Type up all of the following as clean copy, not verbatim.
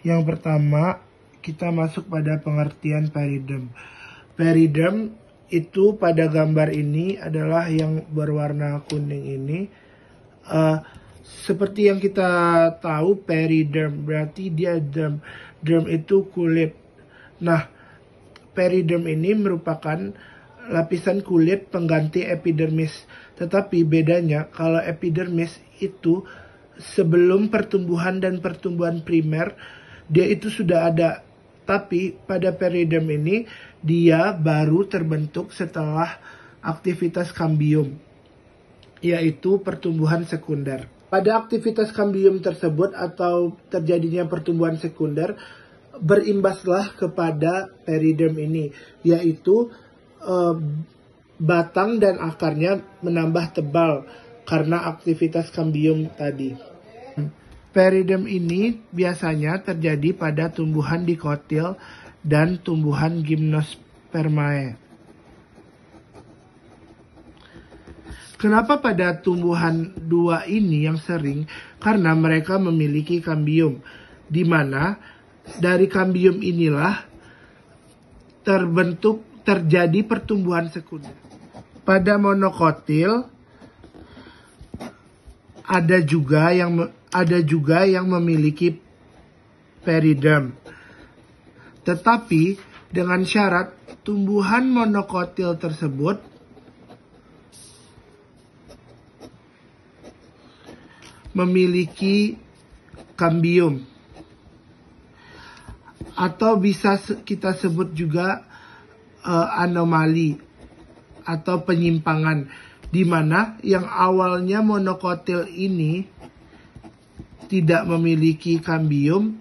Yang pertama, kita masuk pada pengertian peridem. Peridem itu pada gambar ini adalah yang berwarna kuning ini. Seperti yang kita tahu, periderm berarti dia derm. Derm itu kulit. Nah, periderm ini merupakan lapisan kulit pengganti epidermis. Tetapi bedanya kalau epidermis itu sebelum pertumbuhan dan pertumbuhan primer, dia itu sudah ada. Tapi pada periderm ini dia baru terbentuk setelah aktivitas kambium, yaitu pertumbuhan sekunder. Pada aktivitas kambium tersebut atau terjadinya pertumbuhan sekunder, berimbaslah kepada periderm ini, yaitu batang dan akarnya menambah tebal karena aktivitas kambium tadi. Periderm ini biasanya terjadi pada tumbuhan dikotil dan tumbuhan gimnospermae. Kenapa pada tumbuhan dua ini yang sering? Karena mereka memiliki kambium, di mana dari kambium inilah terjadi pertumbuhan sekunder. Pada monokotil ada juga yang memiliki periderm. Tetapi dengan syarat tumbuhan monokotil tersebut memiliki kambium, atau bisa kita sebut juga anomali atau penyimpangan, di mana yang awalnya monokotil ini tidak memiliki kambium,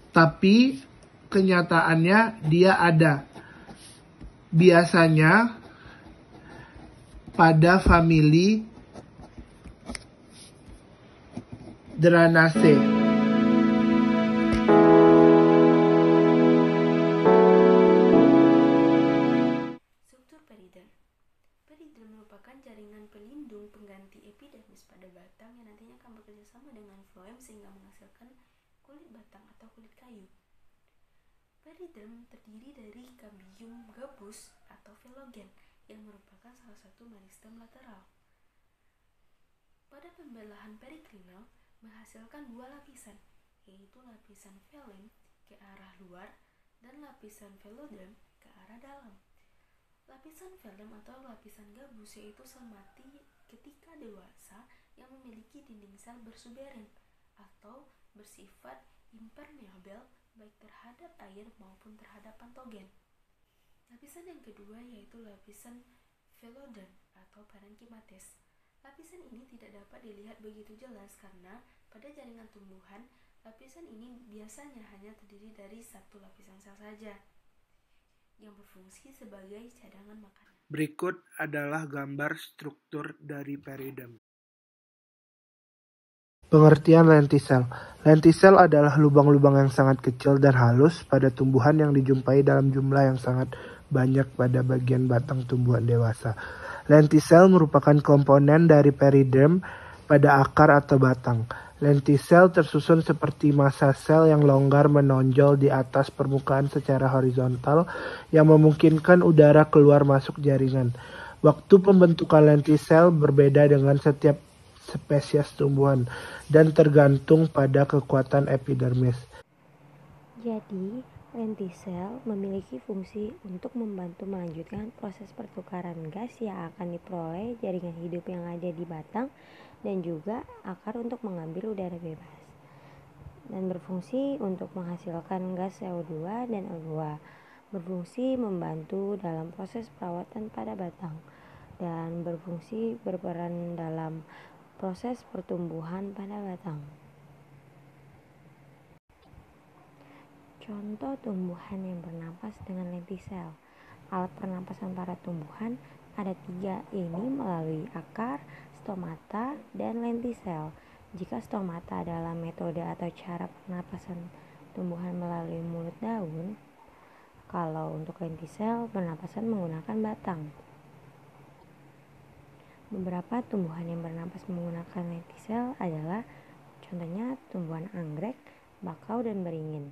tapi kenyataannya dia ada. Biasanya pada famili Dranaceae. Struktur periderm. Periderm merupakan jaringan pelindung pengganti epidermis pada batang yang nantinya akan bekerja sama dengan floem sehingga menghasilkan kulit batang atau kulit kayu. Periderm terdiri dari kambium gabus atau velogen yang merupakan salah satu meristem lateral. Pada pembelahan periklinal menghasilkan dua lapisan, yaitu lapisan velum ke arah luar dan lapisan veloderm ke arah dalam. Lapisan velum atau lapisan gabus yaitu sel mati ketika dewasa yang memiliki dinding sel bersuberen atau bersifat impermeabel baik terhadap air maupun terhadap patogen. Lapisan yang kedua yaitu lapisan veloderm atau parenkimades. Lapisan ini tidak dapat dilihat begitu jelas karena pada jaringan tumbuhan, lapisan ini biasanya hanya terdiri dari satu lapisan sel saja yang berfungsi sebagai cadangan makanan. Berikut adalah gambar struktur dari periderm. Pengertian lentisel. Lentisel adalah lubang-lubang yang sangat kecil dan halus pada tumbuhan yang dijumpai dalam jumlah yang sangat banyak pada bagian batang tumbuhan dewasa. Lentisel merupakan komponen dari periderm pada akar atau batang. Lentisel tersusun seperti massa sel yang longgar menonjol di atas permukaan secara horizontal yang memungkinkan udara keluar masuk jaringan. Waktu pembentukan lentisel berbeda dengan setiap spesies tumbuhan dan tergantung pada kekuatan epidermis. Jadi, lentisel memiliki fungsi untuk membantu melanjutkan proses pertukaran gas yang akan diperoleh jaringan hidup yang ada di batang dan juga akar untuk mengambil udara bebas dan berfungsi untuk menghasilkan gas CO2 dan O2, berfungsi membantu dalam proses perawatan pada batang dan berfungsi berperan dalam proses pertumbuhan pada batang. Contoh tumbuhan yang bernapas dengan lentisel. Alat pernapasan para tumbuhan ada 3, ini melalui akar, stomata, dan lentisel. Jika stomata adalah metode atau cara pernapasan tumbuhan melalui mulut daun, kalau untuk lentisel pernapasan menggunakan batang. Beberapa tumbuhan yang bernapas menggunakan lentisel adalah Contohnya tumbuhan anggrek, bakau, dan beringin.